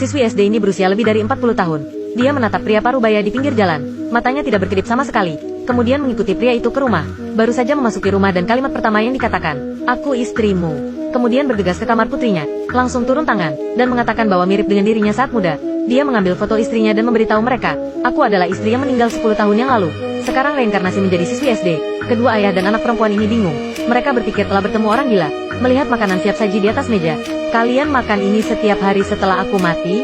Siswi SD ini berusia lebih dari 40 tahun. Dia menatap pria parubaya di pinggir jalan. Matanya tidak berkedip sama sekali. Kemudian mengikuti pria itu ke rumah. Baru saja memasuki rumah dan kalimat pertama yang dikatakan, "Aku istrimu." Kemudian bergegas ke kamar putrinya. Langsung turun tangan dan mengatakan bahwa mirip dengan dirinya saat muda. Dia mengambil foto istrinya dan memberitahu mereka, "Aku adalah istri yang meninggal 10 tahun yang lalu. Sekarang reinkarnasi menjadi siswi SD." Kedua ayah dan anak perempuan ini bingung. Mereka berpikir telah bertemu orang gila. Melihat makanan siap saji di atas meja. "Kalian makan ini setiap hari setelah aku mati?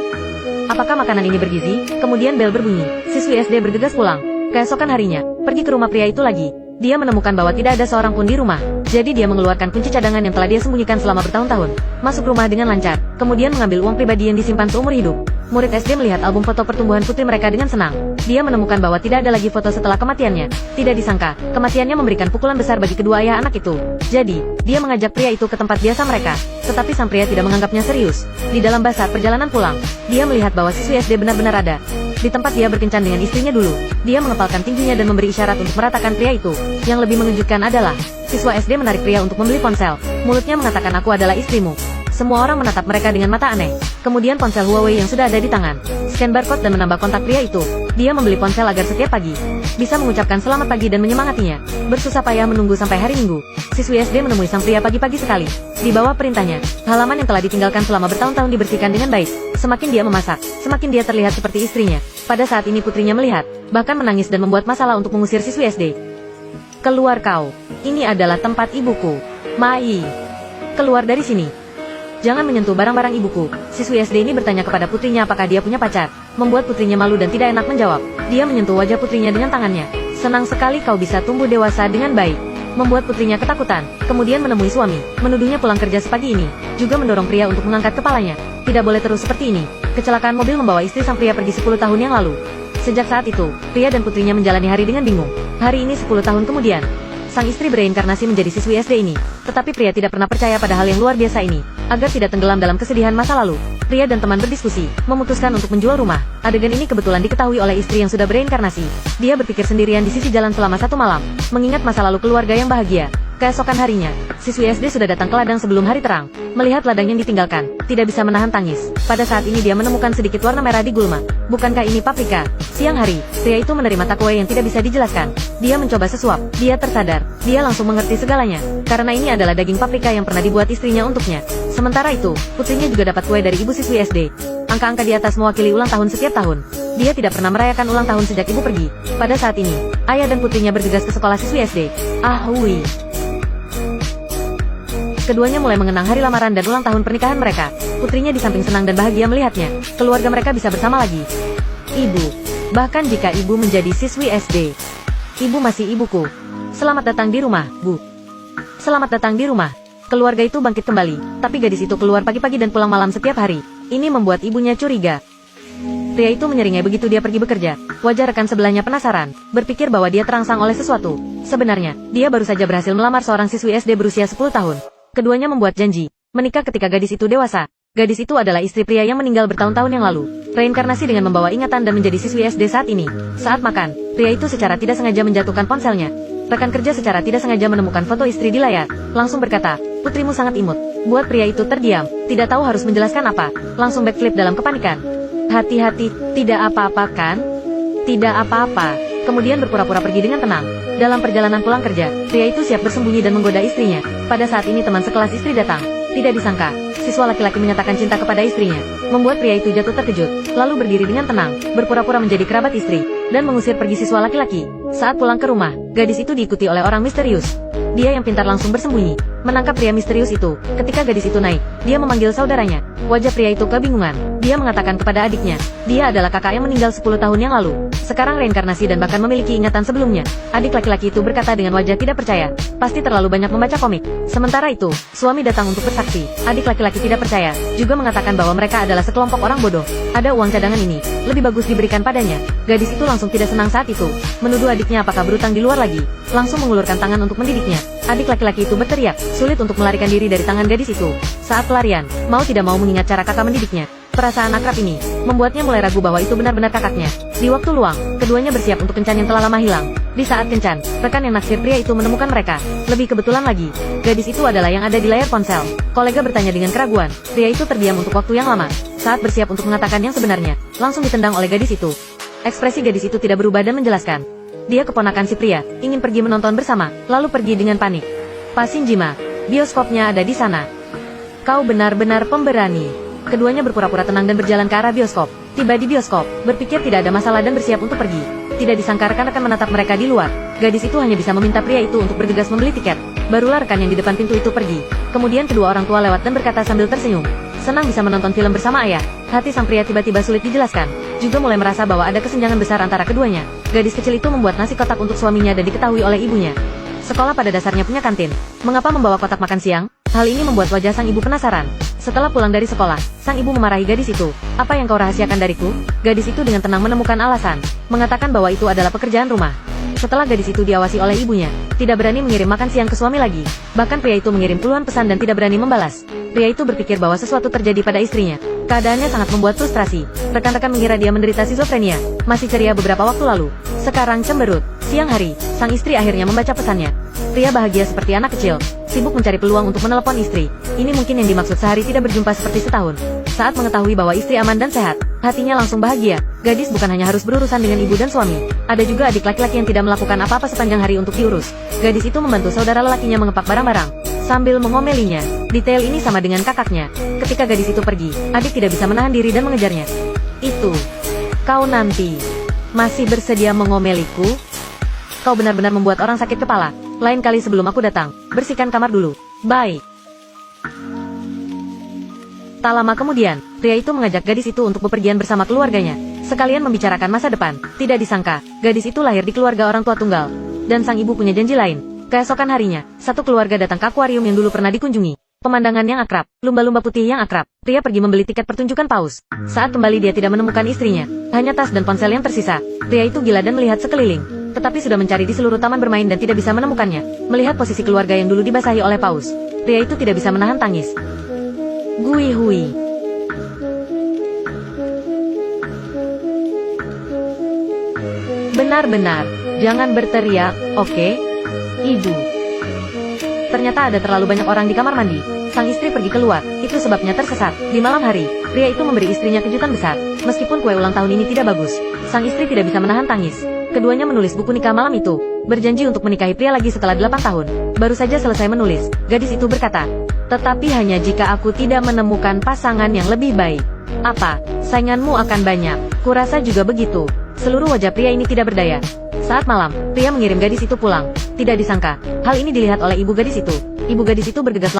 Apakah makanan ini bergizi?" Kemudian bel berbunyi. Siswi SD bergegas pulang. Keesokan harinya, pergi ke rumah pria itu lagi. Dia menemukan bahwa tidak ada seorang pun di rumah. Jadi dia mengeluarkan kunci cadangan yang telah dia sembunyikan selama bertahun-tahun. Masuk rumah dengan lancar. Kemudian mengambil uang pribadi yang disimpan seumur hidup. Murid SD melihat album foto pertumbuhan putri mereka dengan senang. Dia menemukan bahwa tidak ada lagi foto setelah kematiannya. Tidak disangka, kematiannya memberikan pukulan besar bagi kedua ayah anak itu. Jadi, dia mengajak pria itu ke tempat biasa mereka. Tetapi sang pria tidak menganggapnya serius. Di dalam basa perjalanan pulang, dia melihat bahwa siswi SD benar-benar ada. Di tempat dia berkencan dengan istrinya dulu, dia mengepalkan tingginya dan memberi isyarat untuk meratakan pria itu. Yang lebih mengejutkan adalah, siswa SD menarik pria untuk membeli ponsel. Mulutnya mengatakan, "Aku adalah istrimu." Semua orang menatap mereka dengan mata aneh. Kemudian ponsel Huawei yang sudah ada di tangan. Scan barcode dan menambah kontak pria itu. Dia membeli ponsel agar setiap pagi bisa mengucapkan selamat pagi dan menyemangatinya. Bersusah payah menunggu sampai hari Minggu. Siswi SD menemui sang pria pagi-pagi sekali. Di bawah perintahnya, halaman yang telah ditinggalkan selama bertahun-tahun dibersihkan dengan baik. Semakin dia memasak, semakin dia terlihat seperti istrinya. Pada saat ini putrinya melihat, bahkan menangis dan membuat masalah untuk mengusir siswi SD. "Keluar kau. Ini adalah tempat ibuku. Mai. Keluar dari sini. Jangan menyentuh barang-barang ibuku." Siswi SD ini bertanya kepada putrinya apakah dia punya pacar. Membuat putrinya malu dan tidak enak menjawab. Dia menyentuh wajah putrinya dengan tangannya. "Senang sekali kau bisa tumbuh dewasa dengan baik." Membuat putrinya ketakutan. Kemudian menemui suami. Menuduhnya pulang kerja sepagi ini. Juga mendorong pria untuk mengangkat kepalanya. Tidak boleh terus seperti ini. Kecelakaan mobil membawa istri sang pria pergi 10 tahun yang lalu. Sejak saat itu, pria dan putrinya menjalani hari dengan bingung. Hari ini 10 tahun kemudian, sang istri bereinkarnasi menjadi siswi SD ini. Tetapi pria tidak pernah percaya pada hal yang luar biasa ini. Agar tidak tenggelam dalam kesedihan masa lalu, pria dan teman berdiskusi, memutuskan untuk menjual rumah. Adegan ini kebetulan diketahui oleh istri yang sudah bereinkarnasi. Dia berpikir sendirian di sisi jalan selama 1 malam, mengingat masa lalu keluarga yang bahagia. Keesokan harinya, siswi SD sudah datang ke ladang sebelum hari terang. Melihat ladang yang ditinggalkan, tidak bisa menahan tangis. Pada saat ini dia menemukan sedikit warna merah di gulma. Bukankah ini paprika? Siang hari, pria itu menerima takwe yang tidak bisa dijelaskan. Dia mencoba sesuap. Dia tersadar. Dia langsung mengerti segalanya. Karena ini adalah daging paprika yang pernah dibuat istrinya untuknya. Sementara itu, putrinya juga dapat kue dari ibu siswi SD. Angka-angka di atas mewakili ulang tahun setiap tahun. Dia tidak pernah merayakan ulang tahun sejak ibu pergi. Pada saat ini, ayah dan putrinya bergegas ke sekolah siswi SD. Ahui. Keduanya mulai mengenang hari lamaran dan ulang tahun pernikahan mereka. Putrinya di samping senang dan bahagia melihatnya. Keluarga mereka bisa bersama lagi. Ibu. Bahkan jika ibu menjadi siswi SD, ibu masih ibuku. Selamat datang di rumah, Bu. Selamat datang di rumah. Keluarga itu bangkit kembali, tapi gadis itu keluar pagi-pagi dan pulang malam setiap hari. Ini membuat ibunya curiga. Pria itu menyeringai begitu dia pergi bekerja. Wajah rekan sebelahnya penasaran, berpikir bahwa dia terangsang oleh sesuatu. Sebenarnya, dia baru saja berhasil melamar seorang siswi SD berusia 10 tahun. Keduanya membuat janji menikah ketika gadis itu dewasa. Gadis itu adalah istri pria yang meninggal bertahun-tahun yang lalu. Reinkarnasi dengan membawa ingatan dan menjadi siswi SD saat ini. Saat makan, pria itu secara tidak sengaja menjatuhkan ponselnya. Rekan kerja secara tidak sengaja menemukan foto istri di layar. Langsung berkata, "Putrimu sangat imut." Buat pria itu terdiam, tidak tahu harus menjelaskan apa. Langsung backflip dalam kepanikan. "Hati-hati, tidak apa-apa kan?" "Tidak apa-apa." Kemudian berpura-pura pergi dengan tenang. Dalam perjalanan pulang kerja, pria itu siap bersembunyi dan menggoda istrinya. Pada saat ini teman sekelas istri datang. Tidak disangka, siswa laki-laki menyatakan cinta kepada istrinya. Membuat pria itu jatuh terkejut, lalu berdiri dengan tenang, berpura-pura menjadi kerabat istri, dan mengusir pergi siswa laki-laki. Saat pulang ke rumah, gadis itu diikuti oleh orang misterius. Dia yang pintar langsung bersembunyi, menangkap pria misterius itu. Ketika gadis itu naik, dia memanggil saudaranya. Wajah pria itu kebingungan. Dia mengatakan kepada adiknya, dia adalah kakak yang meninggal 10 tahun yang lalu. Sekarang reinkarnasi dan bahkan memiliki ingatan sebelumnya. Adik laki-laki itu berkata dengan wajah tidak percaya, "Pasti terlalu banyak membaca komik." Sementara itu, suami datang untuk bersaksi. Adik laki-laki tidak percaya, juga mengatakan bahwa mereka adalah sekelompok orang bodoh. Ada uang cadangan ini, lebih bagus diberikan padanya. Gadis itu langsung tidak senang saat itu, menuduh adiknya apakah berutang di luar lagi. Langsung mengulurkan tangan untuk mendidiknya. Adik laki-laki itu berteriak, sulit untuk melarikan diri dari tangan gadis itu. Saat pelarian, mau tidak mau mengingat cara kakak mendidiknya. Perasaan akrab ini membuatnya mulai ragu bahwa itu benar-benar kakaknya. Di waktu luang, keduanya bersiap untuk kencan yang telah lama hilang. Di saat kencan, rekan yang naksir pria itu menemukan mereka. Lebih kebetulan lagi, gadis itu adalah yang ada di layar ponsel. Kolega bertanya dengan keraguan. Pria itu terdiam untuk waktu yang lama. saat bersiap untuk mengatakan yang sebenarnya, langsung ditendang oleh gadis itu. Ekspresi gadis itu tidak berubah dan menjelaskan. Dia keponakan si pria, ingin pergi menonton bersama, lalu pergi dengan panik. Pak Shinjima, bioskopnya ada di sana. Kau benar-benar pemberani. Keduanya berpura-pura tenang dan berjalan ke arah bioskop. Tiba di bioskop, berpikir tidak ada masalah dan bersiap untuk pergi. Tidak disangka rekan-rekan menatap mereka di luar. Gadis itu hanya bisa meminta pria itu untuk bergegas membeli tiket. Barulah rekan yang di depan pintu itu pergi. Kemudian kedua orang tua lewat dan berkata sambil tersenyum. Senang bisa menonton film bersama ayah. Hati sang pria tiba-tiba sulit dijelaskan. Juga mulai merasa bahwa ada kesenjangan besar antara keduanya. Gadis kecil itu membuat nasi kotak untuk suaminya dan diketahui oleh ibunya. Sekolah pada dasarnya punya kantin. Mengapa membawa kotak makan siang? Hal ini membuat wajah sang ibu penasaran. Setelah pulang dari sekolah, sang ibu memarahi gadis itu. Apa yang kau rahasiakan dariku? Gadis itu dengan tenang menemukan alasan. Mengatakan bahwa itu adalah pekerjaan rumah. Setelah gadis itu diawasi oleh ibunya, tidak berani mengirim makan siang ke suami lagi. Bahkan pria itu mengirim puluhan pesan dan tidak berani membalas. Pria itu berpikir bahwa sesuatu terjadi pada istrinya. Keadaannya sangat membuat frustrasi. Rekan-rekan mengira dia menderita skizofrenia. Masih ceria beberapa waktu lalu. Sekarang cemberut. Siang hari, sang istri akhirnya membaca pesannya. Pria bahagia seperti anak kecil, sibuk mencari peluang untuk menelepon istri. Ini mungkin yang dimaksud sehari tidak berjumpa seperti setahun. Saat mengetahui bahwa istri aman dan sehat, hatinya langsung bahagia. Gadis bukan hanya harus berurusan dengan ibu dan suami. Ada juga adik laki-laki yang tidak melakukan apa-apa sepanjang hari untuk diurus. Gadis itu membantu saudara lelakinya mengepak barang-barang, sambil mengomelinya. Detail ini sama dengan kakaknya. Ketika gadis itu pergi, adik tidak bisa menahan diri dan mengejarnya. Itu, kau nanti masih bersedia mengomeliku? Kau benar-benar membuat orang sakit kepala. Lain kali sebelum aku datang, bersihkan kamar dulu. Baik. Tak lama kemudian, pria itu mengajak gadis itu untuk bepergian bersama keluarganya. Sekalian membicarakan masa depan. Tidak disangka, gadis itu lahir di keluarga orang tua tunggal. Dan sang ibu punya janji lain. Keesokan harinya, satu keluarga datang ke akuarium yang dulu pernah dikunjungi. Pemandangan yang akrab, lumba-lumba putih yang akrab. Pria pergi membeli tiket pertunjukan paus. Saat kembali dia tidak menemukan istrinya. Hanya tas dan ponsel yang tersisa. Pria itu gila dan melihat sekeliling. Tetapi sudah mencari di seluruh taman bermain dan tidak bisa menemukannya. Melihat posisi keluarga yang dulu dibasahi oleh paus, pria itu tidak bisa menahan tangis. Gui hui. Benar-benar, jangan berteriak, oke? Ibu. Ternyata ada terlalu banyak orang di kamar mandi. Sang istri pergi keluar, itu sebabnya tersesat. Di malam hari, pria itu memberi istrinya kejutan besar. Meskipun kue ulang tahun ini tidak bagus, sang istri tidak bisa menahan tangis. Keduanya menulis buku nikah malam itu, berjanji untuk menikahi pria lagi setelah 8 tahun. Baru saja selesai menulis, gadis itu berkata, tetapi hanya jika aku tidak menemukan pasangan yang lebih baik. Apa, sainganmu akan banyak. Kurasa juga begitu. Seluruh wajah pria ini tidak berdaya. Saat malam, pria mengirim gadis itu pulang. Tidak disangka, hal ini dilihat oleh ibu gadis itu. Ibu gadis itu bergegas